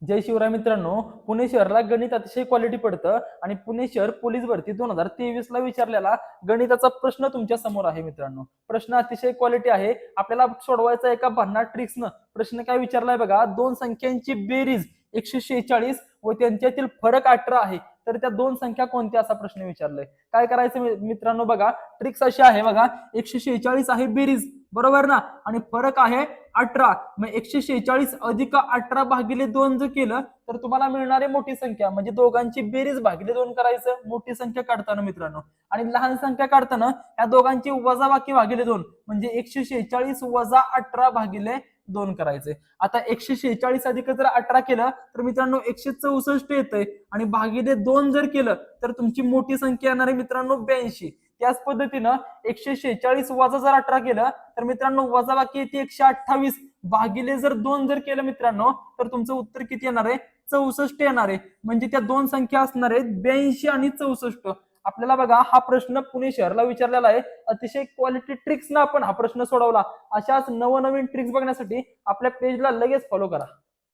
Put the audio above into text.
जय शिवराय मित्रांनो, पुणे शहराला गणित अतिशय क्वालिटी पडतं आणि पुणे शहर पोलीस भरती 2023 ला विचारलेला गणिताचा प्रश्न तुमच्या समोर आहे मित्रांनो. प्रश्न अतिशय क्वालिटी आहे. आपल्याला सोडवायचा एका भन्नाट ट्रिक्सनं. प्रश्न काय विचारलाय बघा, दोन संख्यांची बेरीज 146 व त्यांच्यातील फरक 18 आहे. तर त्या दोन संख्या कोणत्या असा प्रश्न विचारलाय. काय करायचं मित्रांनो बघा, ट्रिक्स अशी आहे बघा, 146 आहे बेरीज, बरोबर ना, आणि फरक आहे 18. मग 146 अधिक 18 भागिले 2 जर केलं तर तुम्हाला मिळणारी मोठी संख्या म्हणजे दोघांची बेरीज भागिले 2 करायचं मोठी संख्या काढताना मित्रांनो. आणि लहान संख्या काढताना या दोघांची वजाबाकी भागिले 2 म्हणजे 146 वजा 18 भागिले 2 करायचे. आता 146 अधिक जर 18 केलं तर मित्रांनो 164 येतंय आणि भागिले 2 जर केलं तर तुमची मोठी संख्या येणार आहे मित्रांनो 82. त्याच पद्धतीनं 146 वजा जर 18 केलं तर मित्रांनो वजाबाकी येते 128 भागिले जर 2 जर केलं मित्रांनो तर तुमचं उत्तर किती येणार आहे 64 येणार आहे. म्हणजे त्या दोन संख्या असणार आहेत 82 आणि 64. आपल्याला बघा हा प्रश्न पुणे शहराला विचारलेला आहे. अतिशय क्वालिटी ट्रिक्स ना आपण हा प्रश्न सोडवला. अशाच नवनवीन ट्रिक्स बघण्यासाठी आपल्या पेजला लगेच फॉलो करा.